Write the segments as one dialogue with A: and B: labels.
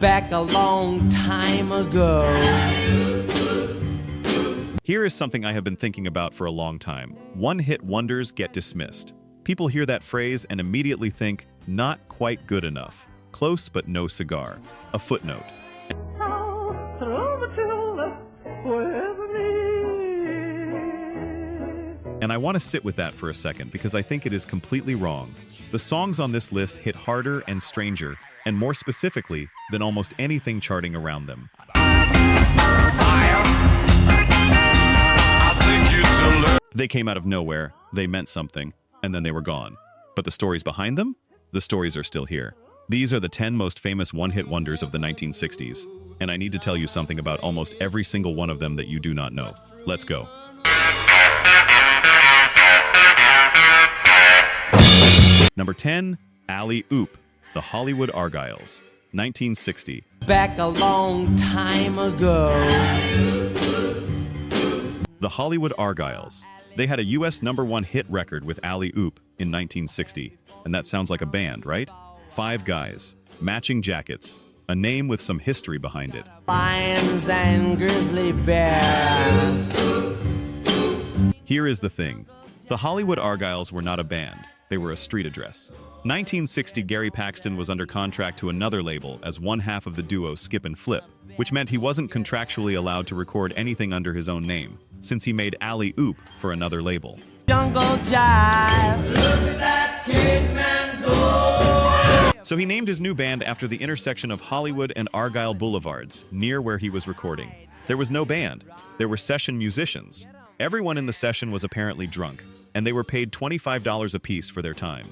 A: Back a long time ago.
B: Here is something I have been thinking about for a long time. One-hit wonders get dismissed. People hear that phrase and immediately think, not quite good enough. Close but no cigar. A footnote. And I want to sit with that for a second because I think it is completely wrong. The songs on this list hit harder and stranger, and more specifically, than almost anything charting around them. They came out of nowhere, they meant something, and then they were gone. But the stories behind them? The stories are still here. These are the 10 most famous one-hit wonders of the 1960s, and I need to tell you something about almost every single one of them that you do not know. Let's go. Number 10, Alley Oop, the Hollywood Argyles, 1960.
A: Back a long time ago.
B: The Hollywood Argyles. They had a US #1 hit record with Alley Oop in 1960, and that sounds like a band, right? 5 guys, matching jackets, a name with some history behind it.
A: Lions and grizzly bear.
B: Here is the thing. The Hollywood Argyles were not a band. They were a street address. 1960, Gary Paxton was under contract to another label as one half of the duo Skip and Flip, which meant he wasn't contractually allowed to record anything under his own name, since he made Alley Oop for another label.
A: Jungle jive. Look at that caveman go.
B: So he named his new band after the intersection of Hollywood and Argyle Boulevards, near where he was recording. There was no band. There were session musicians. Everyone in the session was apparently drunk, and they were paid $25 apiece for their time.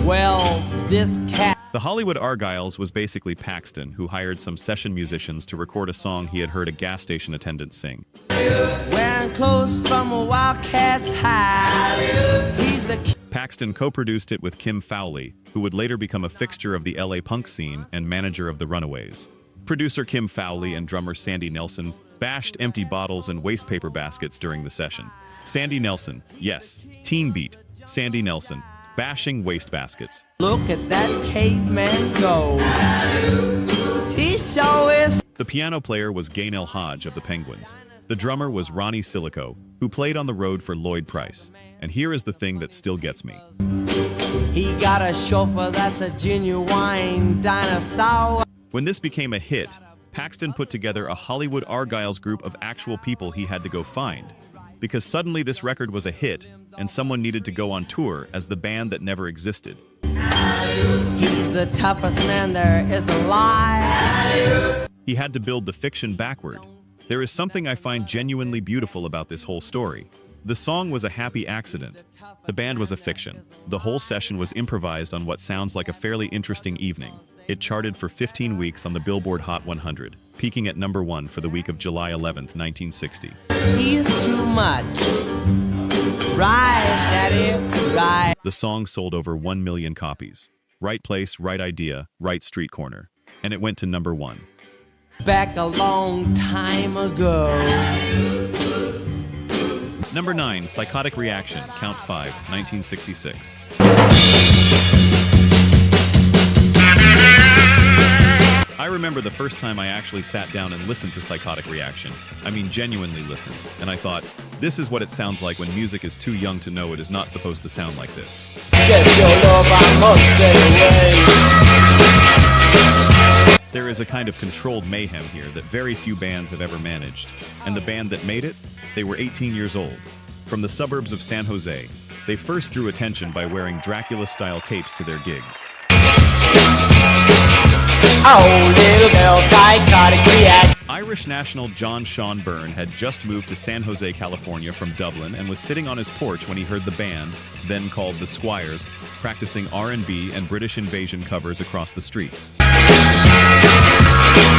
A: Well, this cat.
B: The Hollywood Argyles was basically Paxton, who hired some session musicians to record a song he had heard a gas station attendant sing.
A: Wearing clothes from a wildcat's hide. He's a
B: Paxton co-produced it with Kim Fowley, who would later become a fixture of the LA punk scene and manager of the Runaways. Producer Kim Fowley and drummer Sandy Nelson bashed empty bottles and waste paper baskets during the session. Sandy Nelson, yes, Teen Beat, Sandy Nelson, bashing waste baskets.
A: Look at that caveman go. He sure is.
B: The piano player was Gaynell Hodge of the Penguins. The drummer was Ronnie Silico, who played on the road for Lloyd Price. And here is the thing that still gets me.
A: He got a chauffeur that's a genuine dinosaur.
B: When this became a hit, Paxton put together a Hollywood Argyles group of actual people he had to go find. Because suddenly this record was a hit, and someone needed to go on tour as the band that never existed.
A: He's the toughest man there is alive.
B: He had to build the fiction backward. There is something I find genuinely beautiful about this whole story. The song was a happy accident. The band was a fiction. The whole session was improvised on what sounds like a fairly interesting evening. It charted for 15 weeks on the Billboard Hot 100, peaking at #1 for the week of July 11th, 1960.
A: He's too much. Right, Daddy, right.
B: The song sold over 1 million copies. Right place, right idea, right street corner. And it went to #1.
A: Back a long time ago.
B: Number 9, Psychotic Reaction, Count 5, 1966. I remember the first time I actually sat down and listened to Psychotic Reaction. I mean, genuinely listened. And I thought, this is what it sounds like when music is too young to know it is not supposed to sound like this.
A: Get your love, I must stay away.
B: There is a kind of controlled mayhem here that very few bands have ever managed. And the band that made it, they were 18 years old. From the suburbs of San Jose, they first drew attention by wearing Dracula-style capes to their gigs.
A: Oh, little girl, psychotic reaction.
B: Irish national John Sean Byrne had just moved to San Jose, California from Dublin and was sitting on his porch when he heard the band, then called the Squires, practicing R&B and British Invasion covers across the street.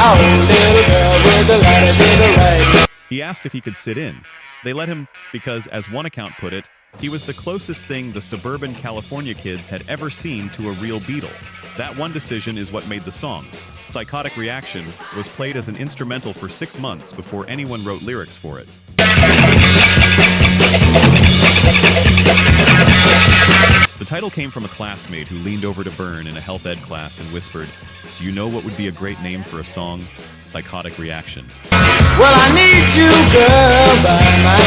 A: Oh, little girl with the letter to the right.
B: He asked if he could sit in. They let him because, as one account put it, he was the closest thing the suburban California kids had ever seen to a real Beatle. That one decision is what made the song. Psychotic Reaction was played as an instrumental for 6 months before anyone wrote lyrics for it. The title came from a classmate who leaned over to Byrne in a health ed class and whispered, "Do you know what would be a great name for a song? Psychotic Reaction."
A: Well, I need you, girl, by my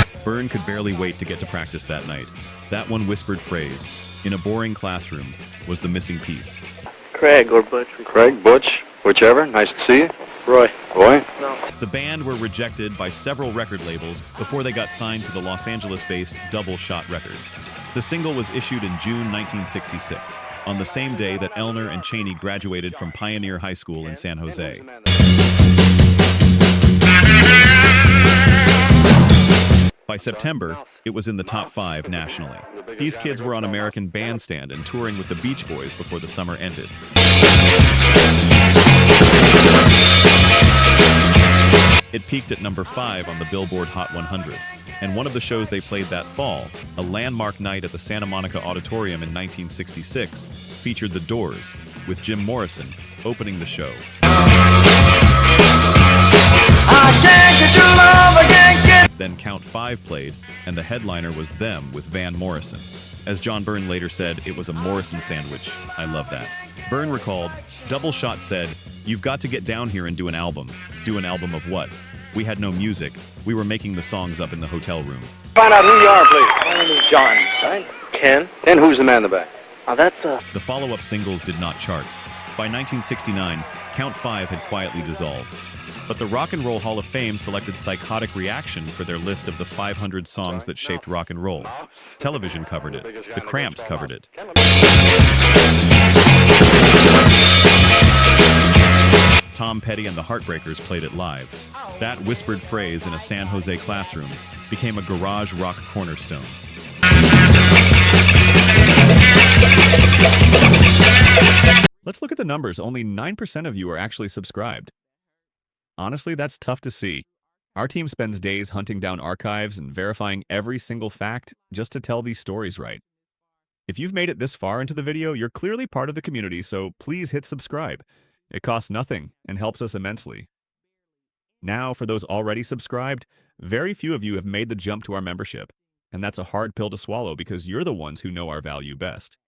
A: side.
B: Byrne could barely wait to get to practice that night. That one whispered phrase, in a boring classroom, was the missing piece.
C: Craig or Butch.
D: Craig, Butch, whichever. Nice to see you.
C: Roy.
D: Roy?
C: No.
B: The band were rejected by several record labels before they got signed to the Los Angeles-based Double Shot Records. The single was issued in June 1966, on the same day that Elner and Cheney graduated from Pioneer High School in San Jose. By September, it was in the top 5 nationally. These kids were on American Bandstand and touring with the Beach Boys before the summer ended. It peaked at number 5 on the Billboard Hot 100, and one of the shows they played that fall, a landmark night at the Santa Monica Auditorium in 1966, featured The Doors, with Jim Morrison opening the show.
A: I can't get your love, I can't get.
B: Then Count 5 played, and the headliner was Them with Van Morrison. As John Byrne later said, it was a Morrison sandwich. I love that. Byrne recalled, Double Shot said, "You've got to get down here and do an album." Do an album of what? We had no music. We were making the songs up in the hotel room.
D: Find out who you are, please.
C: My name is John. Right? Ken.
D: And who's the man in the back?
C: That's
B: The follow-up singles did not chart. By 1969, Count 5 had quietly dissolved. But the Rock and Roll Hall of Fame selected Psychotic Reaction for their list of the 500 songs that shaped rock and roll. Television covered it. The Cramps covered it. Tom Petty and the Heartbreakers played it live. That whispered phrase in a San Jose classroom became a garage rock cornerstone. Let's look at the numbers. Only 9% of you are actually subscribed. Honestly, that's tough to see. Our team spends days hunting down archives and verifying every single fact just to tell these stories right. If you've made it this far into the video, you're clearly part of the community, so please hit subscribe. It costs nothing and helps us immensely. Now, for those already subscribed, very few of you have made the jump to our membership, and that's a hard pill to swallow because you're the ones who know our value best.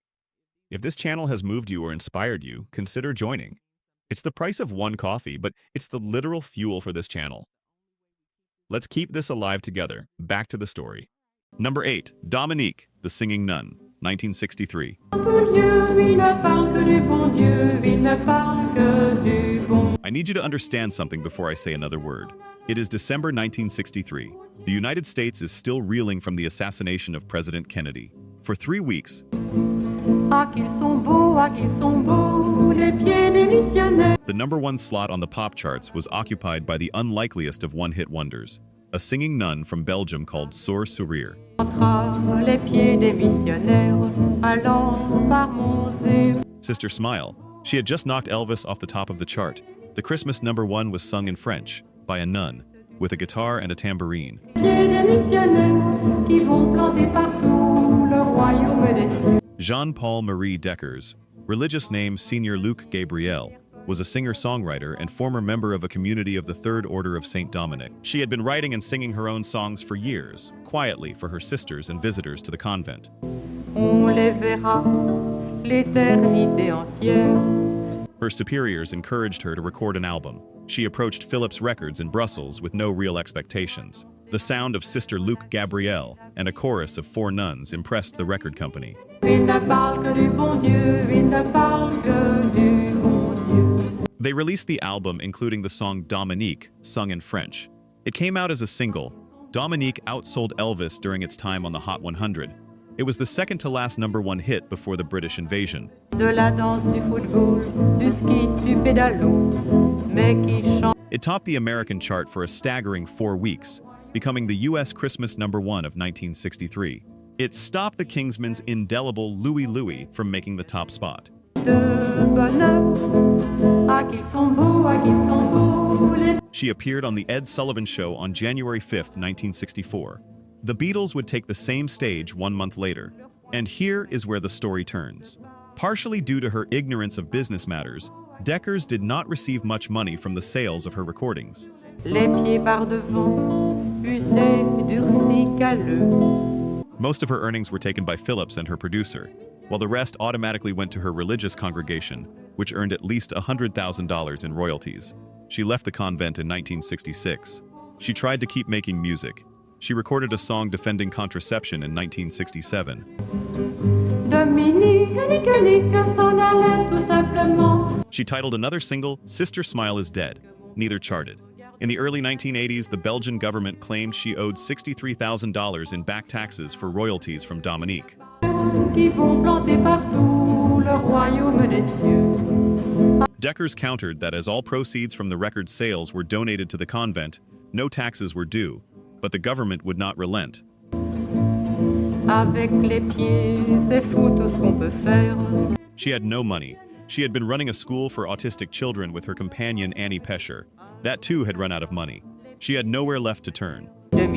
B: If this channel has moved you or inspired you, consider joining. It's the price of one coffee, but it's the literal fuel for this channel. Let's keep this alive together. Back to the story. Number 8. Dominique, the Singing Nun, 1963. I need you to understand something before I say another word. It is December 1963. The United States is still reeling from the assassination of President Kennedy. For 3 weeks, the number 1 slot on the pop charts was occupied by the unlikeliest of one-hit wonders, a singing nun from Belgium called Soeur Sourire. Sister Smile. She had just knocked Elvis off the top of the chart. The Christmas number 1 was sung in French, by a nun, with a guitar and a tambourine. Jean-Paul Marie Deckers, religious name Senior Luc Gabriel, was a singer-songwriter and former member of a community of the Third Order of St. Dominic. She had been writing and singing her own songs for years, quietly for her sisters and visitors to the convent. Her superiors encouraged her to record an album. She approached Philips Records in Brussels with no real expectations. The sound of Sister Luc Gabriel and a chorus of 4 nuns impressed the record company. They released the album including the song Dominique, sung in French. It came out as a single. Dominique outsold Elvis during its time on the Hot 100. It was the second to last number 1 hit before the British invasion. It topped the American chart for a staggering 4 weeks, becoming the U.S. Christmas number 1 of 1963. It stopped the Kingsmen's indelible Louie Louie from making the top spot. She appeared on The Ed Sullivan Show on January 5, 1964. The Beatles would take the same stage 1 month later. And here is where the story turns. Partially due to her ignorance of business matters, Deckers did not receive much money from the sales of her recordings. Most of her earnings were taken by Phillips and her producer, while the rest automatically went to her religious congregation, which earned at least $100,000 in royalties. She left the convent in 1966. She tried to keep making music. She recorded a song defending contraception in 1967. She titled another single, Sister Smile is Dead. Neither charted. In the early 1980s, the Belgian government claimed she owed $63,000 in back taxes for royalties from Dominique. Deckers countered that as all proceeds from the record's sales were donated to the convent, no taxes were due, but the government would not relent. She had no money. She had been running a school for autistic children with her companion Annie Pescher. That too had run out of money. She had nowhere left to turn. In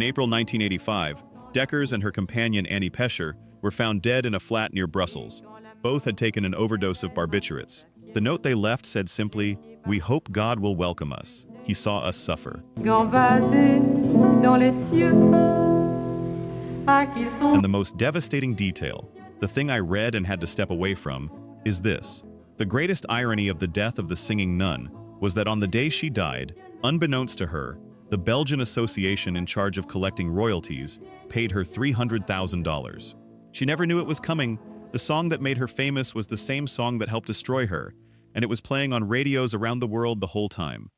B: April 1985, Deckers and her companion Annie Pescher were found dead in a flat near Brussels. Both had taken an overdose of barbiturates. The note they left said simply, "We hope God will welcome us. He saw us suffer." And the most devastating detail, the thing I read and had to step away from, is this. The greatest irony of the death of the singing nun was that on the day she died, unbeknownst to her, the Belgian association in charge of collecting royalties paid her $300,000. She never knew it was coming. The song that made her famous was the same song that helped destroy her, and it was playing on radios around the world the whole time.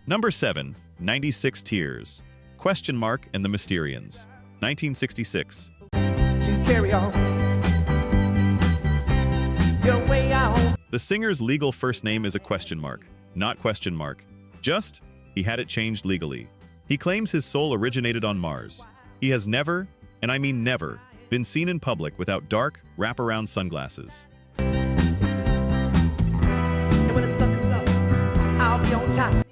B: Number 7, 96 Tears. Question Mark and the Mysterians. 1966. The singer's legal first name is a question mark, not question mark. Just, he had it changed legally. He claims his soul originated on Mars. He has never, and I mean never, been seen in public without dark, wraparound sunglasses.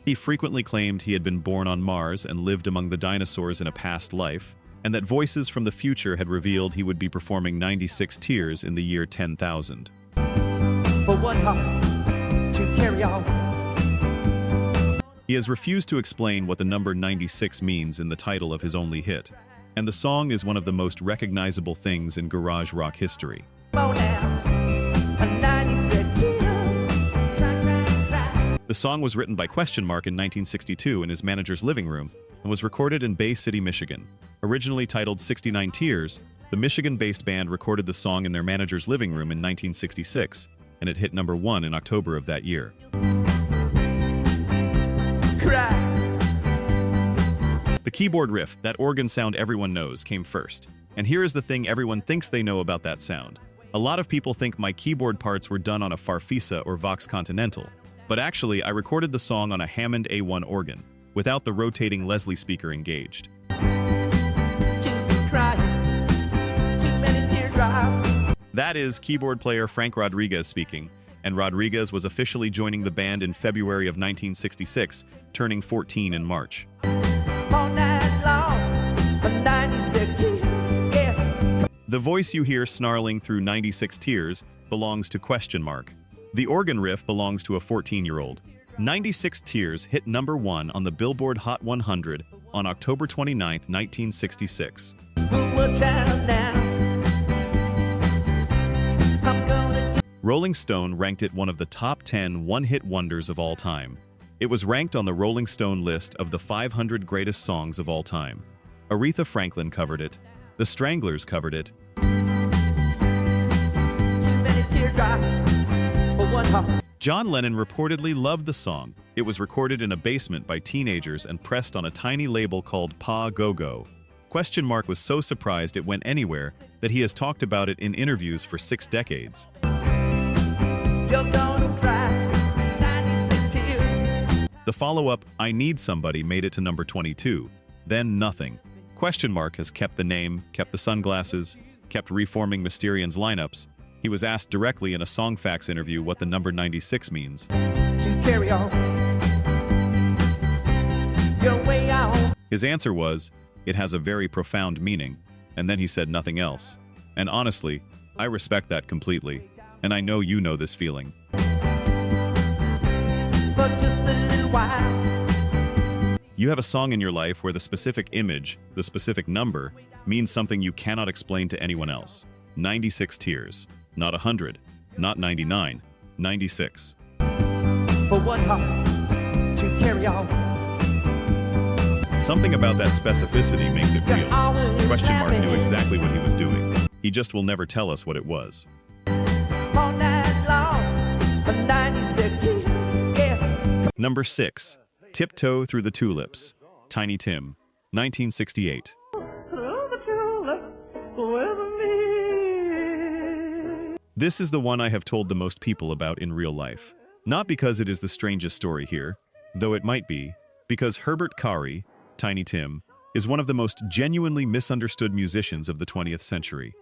B: He frequently claimed he had been born on Mars and lived among the dinosaurs in a past life, and that voices from the future had revealed he would be performing 96 Tears in the year 10,000.
A: For one heart to carry on.
B: He has refused to explain what the number 96 means in the title of his only hit, and the song is one of the most recognizable things in garage rock history. The song was written by Question Mark in 1962 in his manager's living room and was recorded in Bay City, Michigan. Originally titled 69 Tears, the Michigan-based band recorded the song in their manager's living room in 1966, and it hit number 1 in October of that year. The keyboard riff, that organ sound everyone knows, came first. And here is the thing everyone thinks they know about that sound. A lot of people think my keyboard parts were done on a Farfisa or Vox Continental. But actually, I recorded the song on a Hammond A1 organ, without the rotating Leslie speaker engaged. That is keyboard player Frank Rodriguez speaking, and Rodriguez was officially joining the band in February of 1966, turning 14 in March. The voice you hear snarling through 96 Tears belongs to Question Mark. The organ riff belongs to a 14-year-old. 96 Tears hit number 1 on the Billboard Hot 100 on October 29, 1966. Rolling Stone ranked it one of the top 10 one-hit wonders of all time. It was ranked on the Rolling Stone list of the 500 greatest songs of all time. Aretha Franklin covered it. The Stranglers covered it. John Lennon reportedly loved the song. It was recorded in a basement by teenagers and pressed on a tiny label called Pa Go Go. Question Mark was so surprised it went anywhere that he has talked about it in interviews for 6 decades. The follow-up, I Need Somebody, made it to number 22. Then nothing. Question Mark has kept the name, kept the sunglasses, kept reforming Mysterians lineups. He was asked directly in a Songfacts interview what the number 96 means. To carry on your way out. His answer was, it has a very profound meaning, and then he said nothing else. And honestly, I respect that completely, and I know you know this feeling.
A: for just a little while.
B: You have a song in your life where the specific image, the specific number, means something you cannot explain to anyone else. 96 tears. Not 100. Not 99. 96.
A: For one heart to carry on.
B: Something about that specificity makes it real. Question Mark knew exactly what he was doing. He just will never tell us what it was.
A: All night long for 96 years, yeah.
B: Number 6. Tiptoe Through the Tulips. Tiny Tim. 1968.
A: Through the tulips with me.
B: This is the one I have told the most people about in real life. Not because it is the strangest story here, though it might be, because Herbert Carey, Tiny Tim, is one of the most genuinely misunderstood musicians of the 20th century.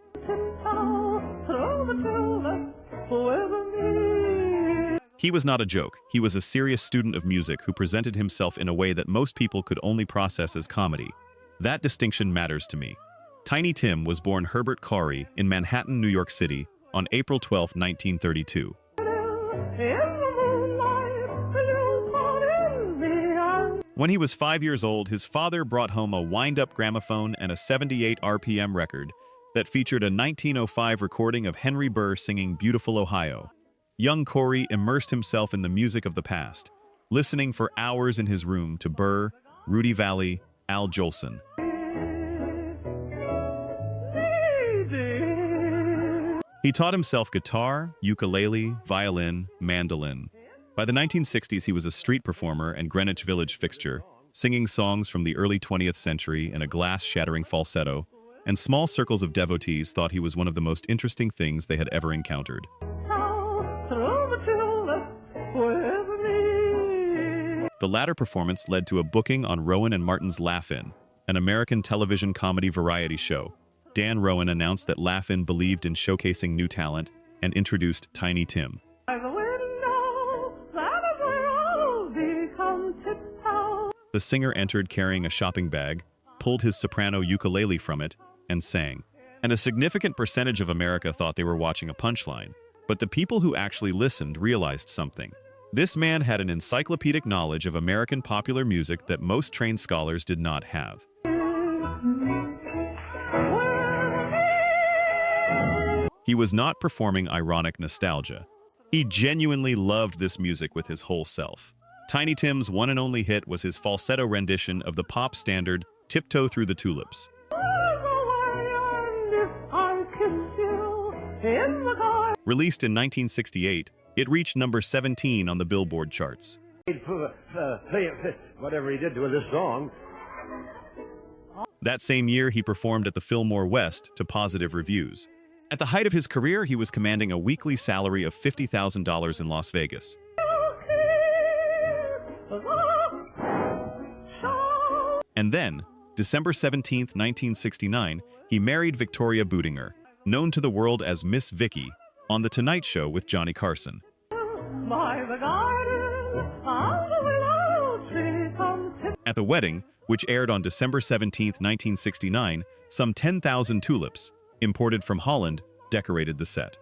B: He was not a joke. He was a serious student of music who presented himself in a way that most people could only process as comedy. That distinction matters to me. Tiny Tim was born Herbert Carey in Manhattan, New York City, on April 12, 1932. When he was 5 years old, his father brought home a wind-up gramophone and a 78 RPM record that featured a 1905 recording of Henry Burr singing Beautiful Ohio. Young Corey immersed himself in the music of the past, listening for hours in his room to Burr, Rudy Valley, Al Jolson. He taught himself guitar, ukulele, violin, mandolin. By the 1960s, he was a street performer and Greenwich Village fixture, singing songs from the early 20th century in a glass-shattering falsetto, and small circles of devotees thought he was one of the most interesting things they had ever encountered. The latter performance led to a booking on Rowan and Martin's Laugh-In, an American television comedy variety show. Dan Rowan announced that Laugh-In believed in showcasing new talent and introduced Tiny Tim. The singer entered carrying a shopping bag, pulled his soprano ukulele from it, and sang. And a significant percentage of America thought they were watching a punchline. But the people who actually listened realized something. This man had an encyclopedic knowledge of American popular music that most trained scholars did not have. He was not performing ironic nostalgia. He genuinely loved this music with his whole self. Tiny Tim's one and only hit was his falsetto rendition of the pop standard Tiptoe Through the Tulips. Released in 1968, it reached number 17 on the Billboard charts.
E: Whatever he did to this song.
B: That same year, he performed at the Fillmore West to positive reviews. At the height of his career, he was commanding a weekly salary of $50,000 in Las Vegas. And then, December 17, 1969, he married Victoria Budinger, known to the world as Miss Vicky, on The Tonight Show with Johnny Carson. At the wedding, which aired on December 17, 1969, some 10,000 tulips, imported from Holland, decorated the set.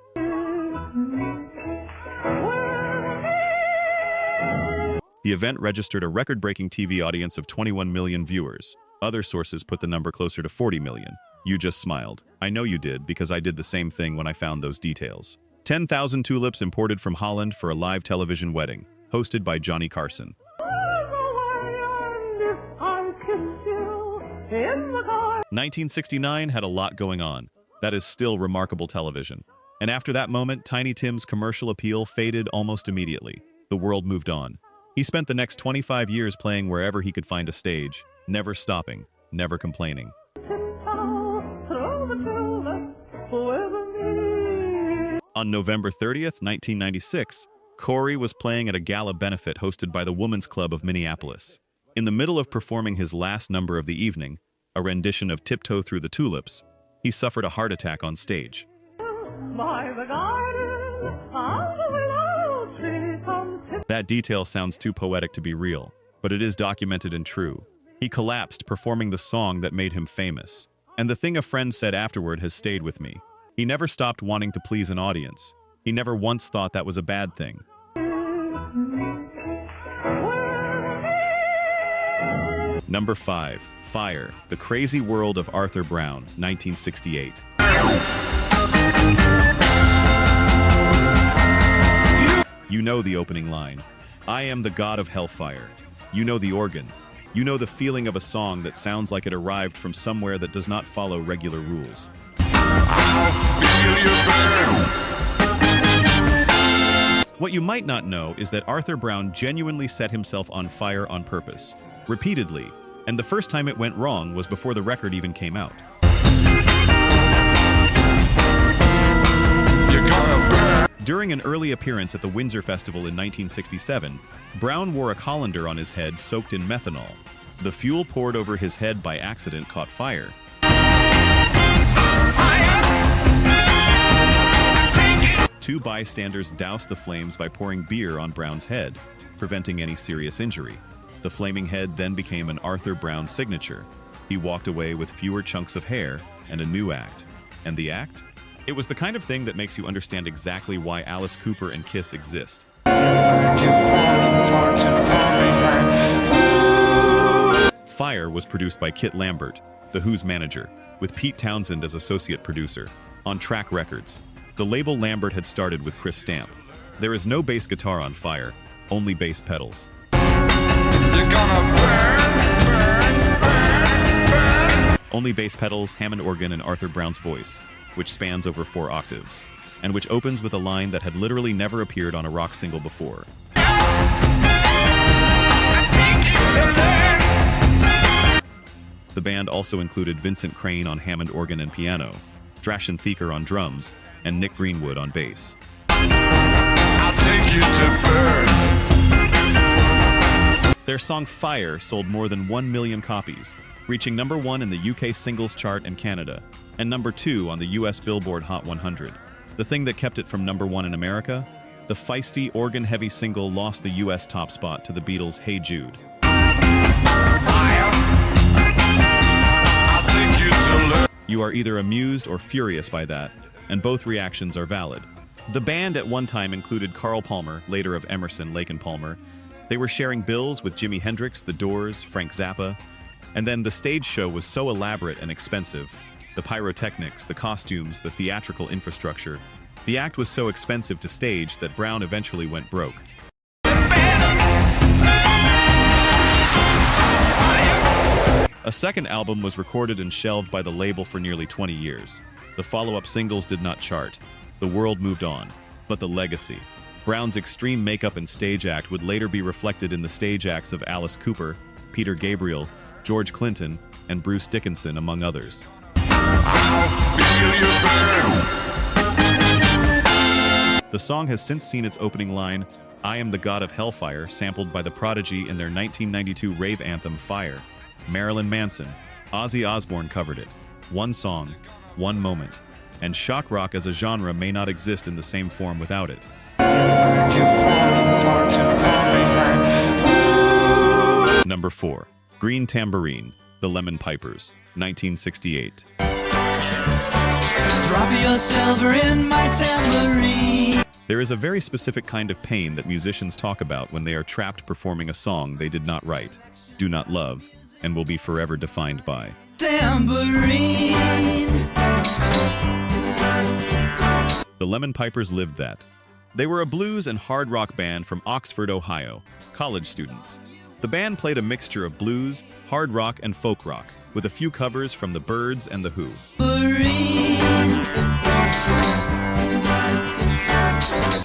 B: The event registered a record-breaking TV audience of 21 million viewers. Other sources put the number closer to 40 million. You just smiled. I know you did, because I did the same thing when I found those details. 10,000 tulips imported from Holland for a live television wedding, hosted by Johnny Carson. 1969 had a lot going on. That is still remarkable television. And after that moment, Tiny Tim's commercial appeal faded almost immediately. The world moved on. He spent the next 25 years playing wherever he could find a stage, never stopping, never complaining. On November 30th, 1996, Corey was playing at a gala benefit hosted by the Women's Club of Minneapolis. In the middle of performing his last number of the evening, a rendition of Tiptoe Through the Tulips, he suffered a heart attack on stage. That detail sounds too poetic to be real, but it is documented and true. He collapsed performing the song that made him famous. And the thing a friend said afterward has stayed with me. He never stopped wanting to please an audience. He never once thought that was a bad thing. Number 5. Fire, The Crazy World of Arthur Brown, 1968. You know the opening line. I am the god of hellfire. You know the organ. You know the feeling of a song that sounds like it arrived from somewhere that does not follow regular rules. What you might not know is that Arthur Brown genuinely set himself on fire on purpose, repeatedly, and the first time it went wrong was before the record even came out. During an early appearance at the Windsor Festival in 1967, Brown wore a colander on his head soaked in methanol. The fuel poured over his head by accident caught fire. Two bystanders doused the flames by pouring beer on Brown's head, preventing any serious injury. The flaming head then became an Arthur Brown signature. He walked away with fewer chunks of hair and a new act. And the act? It was the kind of thing that makes you understand exactly why Alice Cooper and Kiss exist. Fire was produced by Kit Lambert, The Who's manager, with Pete Townsend as associate producer, on Track Records. The label Lambert had started with Chris Stamp. There is no bass guitar on Fire, only bass pedals. Only bass pedals, Hammond organ, and Arthur Brown's voice, which spans over 4 octaves, and which opens with a line that had literally never appeared on a rock single before. The band also included Vincent Crane on Hammond organ and piano, Drashen Thieker on drums, and Nick Greenwood on bass. I'll take you to burn. Their song Fire sold more than 1 million copies, reaching number 1 in the UK singles chart in Canada, and number 2 on the US Billboard Hot 100. The thing that kept it from number 1 in America? The feisty, organ-heavy single lost the US top spot to the Beatles' Hey Jude. You are either amused or furious by that, and both reactions are valid. The band at one time included Carl Palmer, later of Emerson, Lake and Palmer. They were sharing bills with Jimi Hendrix, The Doors, Frank Zappa, and then the stage show was so elaborate and expensive. The pyrotechnics, the costumes, the theatrical infrastructure. The act was so expensive to stage that Brown eventually went broke. A second album was recorded and shelved by the label for nearly 20 years. The follow-up singles did not chart. The world moved on. But the legacy. Brown's extreme makeup and stage act would later be reflected in the stage acts of Alice Cooper, Peter Gabriel, George Clinton, and Bruce Dickinson, among others. The song has since seen its opening line, I Am the God of Hellfire, sampled by The Prodigy in their 1992 rave anthem Fire. Marilyn Manson, Ozzy Osbourne covered it. One song, one moment. And shock rock as a genre may not exist in the same form without it. Number 4. Green Tambourine, The Lemon Pipers, 1968.
A: Drop your silver in my tambourine.
B: There is a very specific kind of pain that musicians talk about when they are trapped performing a song they did not write, do not love, and will be forever defined by.
A: Tambourine.
B: The Lemon Pipers lived that. They were a blues and hard rock band from Oxford, Ohio, college students. The band played a mixture of blues, hard rock, and folk rock, with a few covers from the Byrds and the Who.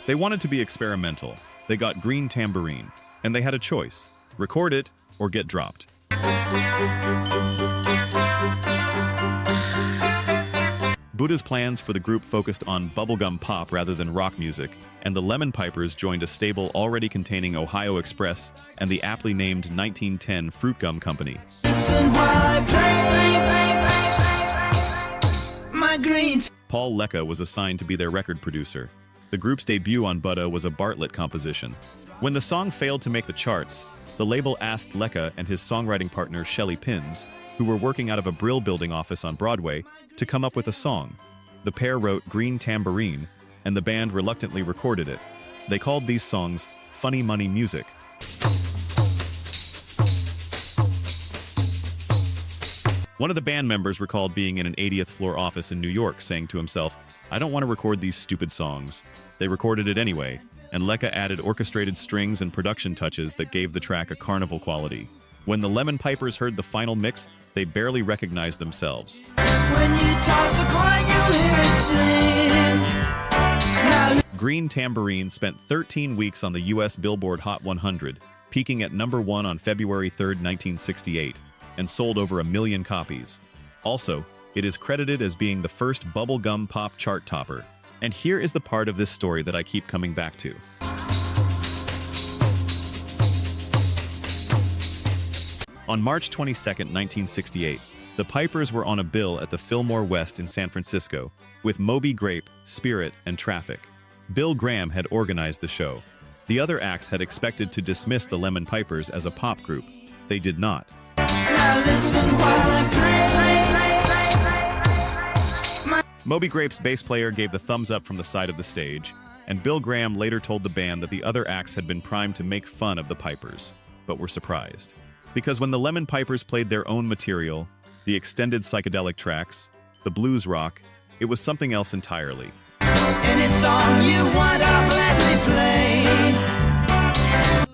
B: They wanted to be experimental. They got Green Tambourine, and they had a choice: record it or get dropped. Buddha's plans for the group focused on bubblegum pop rather than rock music, and the Lemon Pipers joined a stable already containing Ohio Express and the aptly named 1910 Fruit Gum Company. Paul Lecca was assigned to be their record producer. The group's debut on Buddha was a Bartlett composition. When the song failed to make the charts, the label asked Lecca and his songwriting partner Shelley Pins, who were working out of a Brill Building office on Broadway, to come up with a song. The pair wrote Green Tambourine, and the band reluctantly recorded it. They called these songs Funny Money Music. One of the band members recalled being in an 80th floor office in New York, saying to himself, "I don't want to record these stupid songs." They recorded it anyway, and Lecca added orchestrated strings and production touches that gave the track a carnival quality. When the Lemon Pipers heard the final mix, they barely recognized themselves.
A: When you toss a coin, you hear it sing. Now
B: Green Tambourine spent 13 weeks on the U.S. Billboard Hot 100, peaking at #1 on February 3, 1968, and sold over 1 million copies. Also, it is credited as being the first bubblegum pop chart topper. And here is the part of this story that I keep coming back to. On March 22, 1968, the Pipers were on a bill at the Fillmore West in San Francisco with Moby Grape, Spirit, and Traffic. Bill Graham had organized the show. The other acts had expected to dismiss the Lemon Pipers as a pop group. They did not.
A: listen while I play.
B: Moby Grape's bass player gave the thumbs up from the side of the stage, and Bill Graham later told the band that the other acts had been primed to make fun of the Pipers, but were surprised. Because when the Lemon Pipers played their own material, the extended psychedelic tracks, the blues rock, it was something else entirely.
A: Any song you want, I'll gladly play.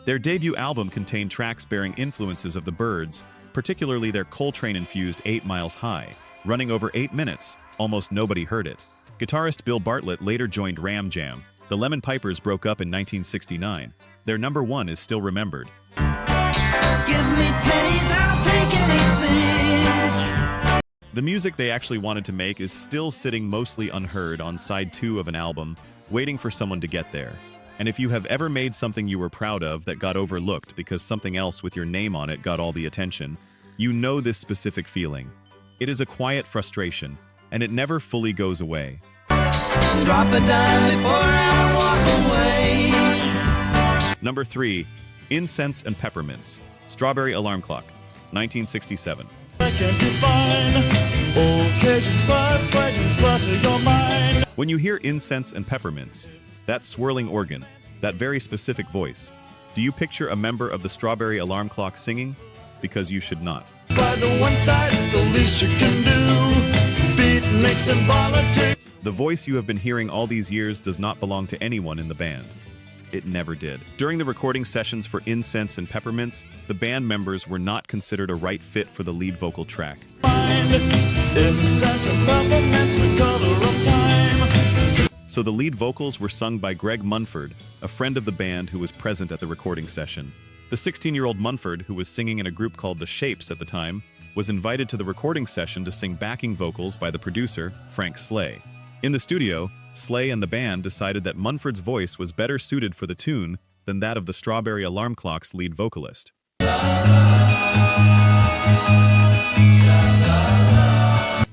B: Their debut album contained tracks bearing influences of the Byrds, particularly their Coltrane-infused 8 Miles High, running over 8 minutes. Almost nobody heard it. Guitarist Bill Bartlett later joined Ram Jam. The Lemon Pipers broke up in 1969. Their #1 is still remembered.
A: Give me pennies, I'll take anything.
B: The music they actually wanted to make is still sitting mostly unheard on side 2 of an album, waiting for someone to get there. And if you have ever made something you were proud of that got overlooked because something else with your name on it got all the attention, you know this specific feeling. It is a quiet frustration, and it never fully goes away.
A: Drop a dime before I walk away.
B: Number 3, Incense and Peppermints, Strawberry Alarm Clock, 1967. When you hear Incense and Peppermints, that swirling organ, that very specific voice, do you picture a member of the Strawberry Alarm Clock singing? Because you should not.
E: By the one side is the least you can do. Beat makes and politics.
B: The voice you have been hearing all these years does not belong to anyone in the band. It never did. During the recording sessions for Incense and Peppermints, the band members were not considered a right fit for the lead vocal track.
E: Incense and peppermints, the color of time.
B: So the lead vocals were sung by Greg Munford, a friend of the band who was present at the recording session. The 16-year-old Munford, who was singing in a group called The Shapes at the time, was invited to the recording session to sing backing vocals by the producer, Frank Slay. In the studio, Slay and the band decided that Munford's voice was better suited for the tune than that of the Strawberry Alarm Clock's lead vocalist.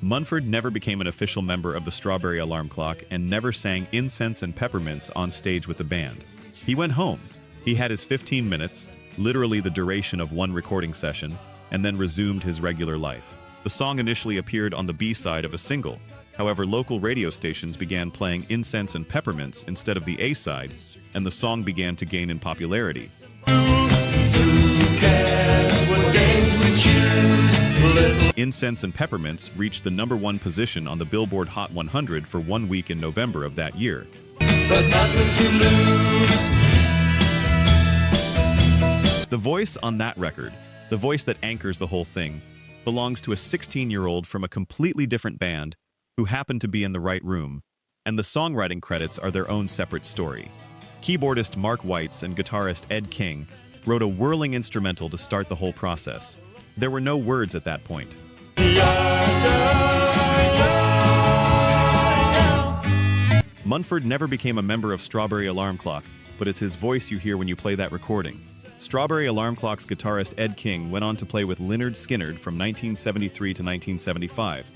B: Munford never became an official member of the Strawberry Alarm Clock and never sang Incense and Peppermints on stage with the band. He went home. He had his 15 minutes, literally the duration of one recording session, and then resumed his regular life. The song initially appeared on the B-side of a single. However, local radio stations began playing Incense and Peppermints instead of the A-side, and the song began to gain in popularity.
E: Who cares what games we choose? Little
B: Incense and Peppermints reached the #1 position on the Billboard Hot 100 for 1 week in November of that year.
E: but nothing to lose.
B: The voice on that record, the voice that anchors the whole thing, belongs to a 16-year-old from a completely different band who happened to be in the right room, and the songwriting credits are their own separate story. Keyboardist Mark Weitz and guitarist Ed King wrote a whirling instrumental to start the whole process. There were no words at that point. Munford never became a member of Strawberry Alarm Clock, but it's his voice you hear when you play that recording. Strawberry Alarm Clock's guitarist Ed King went on to play with Lynyrd Skynyrd from 1973 to 1975.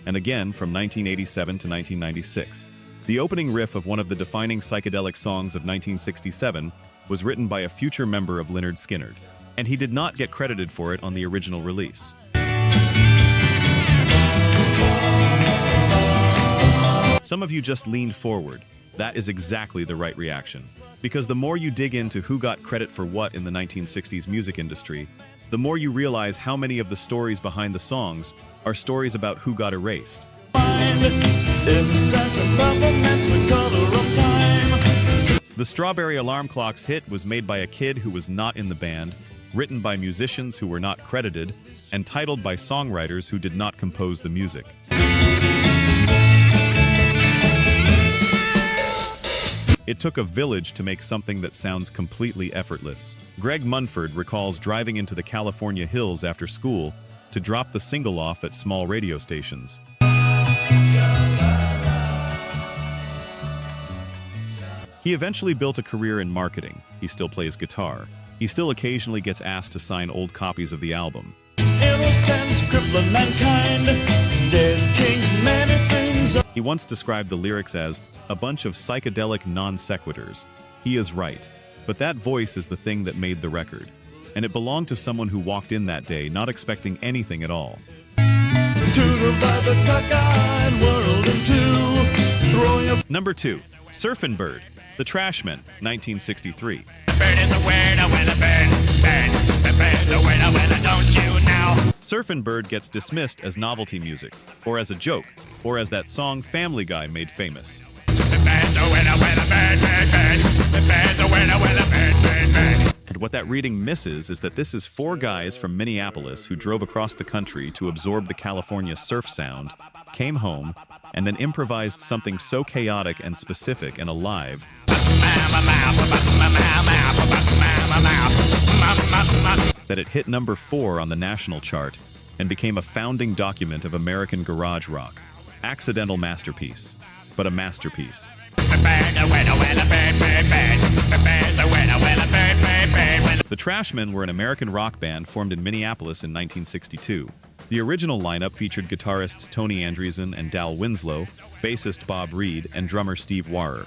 B: And again from 1987 to 1996. The opening riff of one of the defining psychedelic songs of 1967 was written by a future member of Lynyrd Skynyrd, and he did not get credited for it on the original release. Some of you just leaned forward. That is exactly the right reaction. Because the more you dig into who got credit for what in the 1960s music industry, the more you realize how many of the stories behind the songs are stories about who got erased. The Strawberry Alarm Clock's hit was made by a kid who was not in the band, written by musicians who were not credited, and titled by songwriters who did not compose the music. It took a village to make something that sounds completely effortless. Greg Munford recalls driving into the California hills after school to drop the single off at small radio stations. He eventually built a career in marketing. He still plays guitar. He still occasionally gets asked to sign old copies of the album. He once described the lyrics as a bunch of psychedelic non sequiturs. He is right, but that voice is the thing that made the record, and it belonged to someone who walked in that day not expecting anything at all. Number 2, Surfin' Bird, The Trashmen, 1963. Surfin' Bird gets dismissed as novelty music, or as a joke, or as that song Family Guy made famous. And what that reading misses is that this is 4 guys from Minneapolis who drove across the country to absorb the California surf sound, came home, and then improvised something so chaotic and specific and alive that it hit number 4 on the national chart and became a founding document of American garage rock. Accidental masterpiece, but a masterpiece. The Trashmen were an American rock band formed in Minneapolis in 1962. The original lineup featured guitarists Tony Andreessen and Dal Winslow, bassist Bob Reed, and drummer Steve Warrer.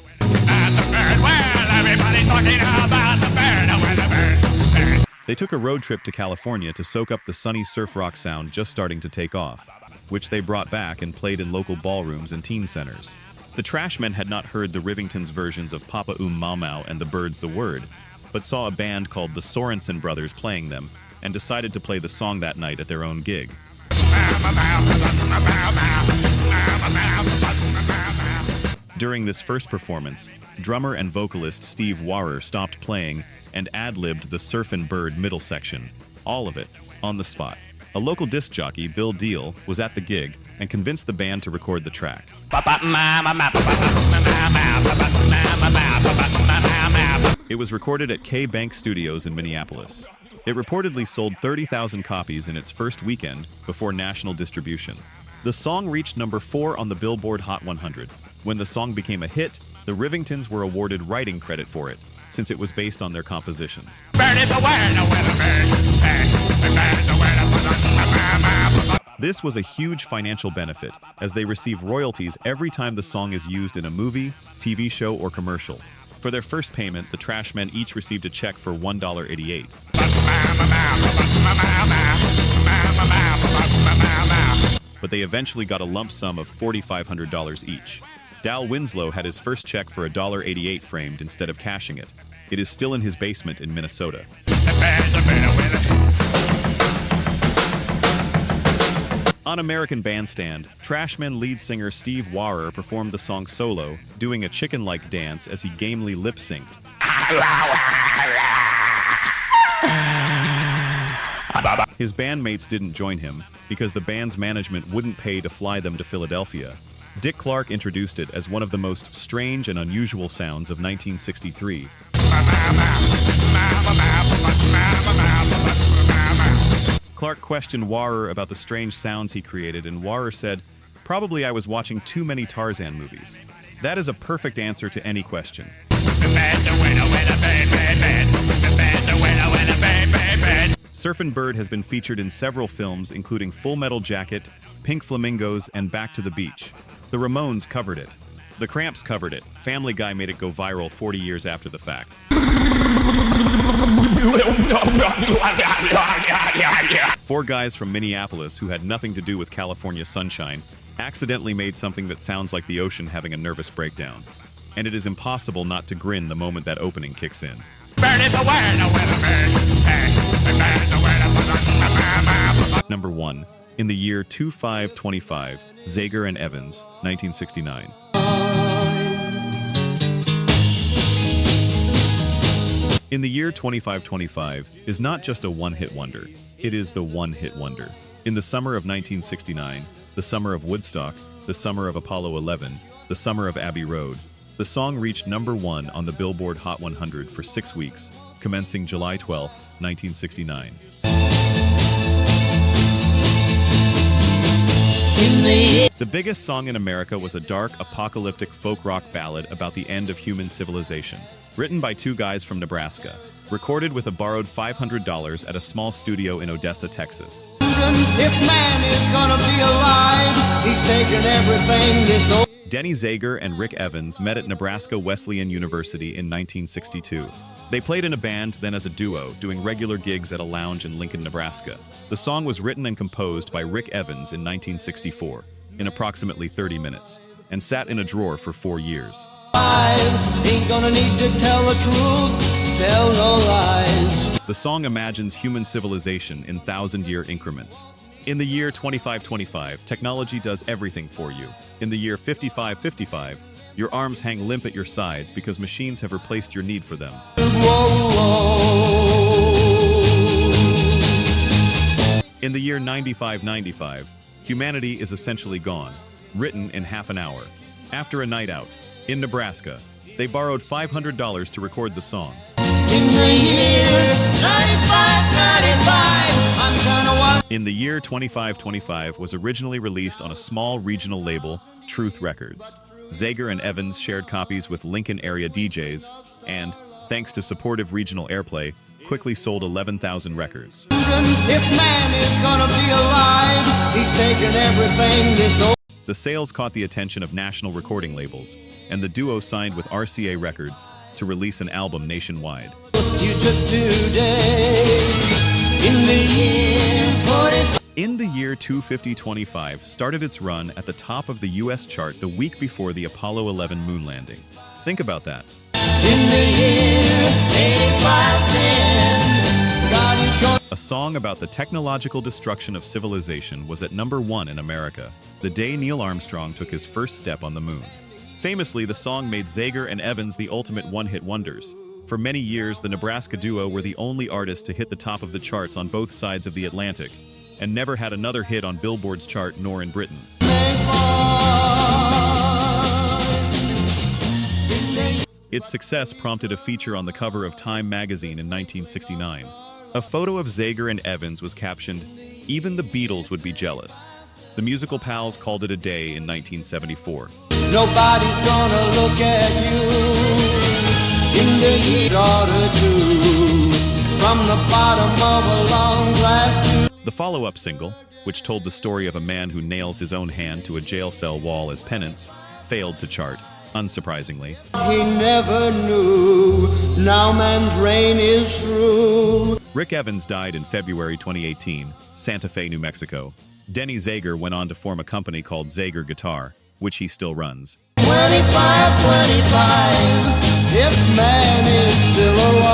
B: They took a road trip to California to soak up the sunny surf rock sound just starting to take off, which they brought back and played in local ballrooms and teen centers. The Trashmen had not heard the Rivingtons' versions of Papa Mau Mau and the Birds the Word, but saw a band called the Sorensen Brothers playing them and decided to play the song that night at their own gig. During this first performance, drummer and vocalist Steve Warrer stopped playing and ad-libbed the Surfin' Bird middle section, all of it, on the spot. A local disc jockey, Bill Deal, was at the gig and convinced the band to record the track. It was recorded at K Bank Studios in Minneapolis. It reportedly sold 30,000 copies in its first weekend before national distribution. The song reached number 4 on the Billboard Hot 100. When the song became a hit, the Rivingtons were awarded writing credit for it, since it was based on their compositions. This was a huge financial benefit, as they receive royalties every time the song is used in a movie, TV show, or commercial. For their first payment, the Trashmen each received a check for $1.88. But they eventually got a lump sum of $4,500 each. Dal Winslow had his first check for $1.88 framed instead of cashing it. It is still in his basement in Minnesota. On American Bandstand, Trashmen lead singer Steve Warrer performed the song solo, doing a chicken-like dance as he gamely lip-synced. His bandmates didn't join him because the band's management wouldn't pay to fly them to Philadelphia. Dick Clark introduced it as one of the most strange and unusual sounds of 1963. Clark questioned Warrer about the strange sounds he created, and Warrer said, "Probably I was watching too many Tarzan movies." That is a perfect answer to any question. Surfin' Bird has been featured in several films, including Full Metal Jacket, Pink Flamingos, and Back to the Beach. The Ramones covered it. The Cramps covered it. Family Guy made it go viral 40 years after the fact. 4 guys from Minneapolis who had nothing to do with California sunshine accidentally made something that sounds like the ocean having a nervous breakdown. and it is impossible not to grin the moment that opening kicks in. Number 1. In the year 2525, Zager and Evans, 1969. In the year 2525 is not just a one-hit wonder, it is the one-hit wonder. In the summer of 1969, the summer of Woodstock, the summer of Apollo 11, the summer of Abbey Road, the song reached number 1 on the Billboard Hot 100 for 6 weeks, commencing July 12, 1969. The biggest song in America was a dark, apocalyptic folk rock ballad about the end of human civilization. Written by 2 guys from Nebraska, recorded with a borrowed $500 at a small studio in Odessa, Texas.
E: If man is gonna be alive, he's taking everything this old.
B: Denny Zager and Rick Evans met at Nebraska Wesleyan University in 1962. They played in a band, then as a duo, doing regular gigs at a lounge in Lincoln, Nebraska. The song was written and composed by Rick Evans in 1964, in approximately 30 minutes, and sat in a drawer for 4 years.
E: Ain't gonna need to tell the truth, tell no lies.
B: The song imagines human civilization in 1,000-year increments. In the year 2525, technology does everything for you. In the year 5555, your arms hang limp at your sides because machines have replaced your need for them. In the year 9595, humanity is essentially gone, written in half an hour. After a night out, in Nebraska, they borrowed $500 to record the song.
E: In the year 9595, I'm gonna walk.
B: In the year 2525 was originally released on a small regional label, Truth Records. Zager and Evans shared copies with Lincoln area DJs and, thanks to supportive regional airplay, quickly sold 11,000 records.
E: If man is gonna be alive, he's taking everything this old.
B: The sales caught the attention of national recording labels, and the duo signed with RCA Records to release an album nationwide.
E: You took today in the year 45.
B: In the year 25025 started its run at the top of the US chart the week before the Apollo 11 moon landing. Think about that.
E: In the year 8510, God is going.
B: A song about the technological destruction of civilization was at number 1 in America, the day Neil Armstrong took his first step on the moon. Famously, the song made Zager and Evans the ultimate one-hit wonders. For many years, the Nebraska duo were the only artists to hit the top of the charts on both sides of the Atlantic, and never had another hit on Billboard's chart nor in Britain. Its success prompted a feature on the cover of Time magazine in 1969. A photo of Zager and Evans was captioned, "Even the Beatles would be jealous." The musical pals called it a day in 1974.
E: Nobody's gonna look at you in the year or two from the bottom of a long glass tube.
B: The follow-up single, which told the story of a man who nails his own hand to a jail cell wall as penance, failed to chart, unsurprisingly.
E: He never knew, now man's reign is through.
B: Rick Evans died in February 2018, Santa Fe, New Mexico. Denny Zager went on to form a company called Zager Guitar, which he still runs.
E: 25, if man is still alive.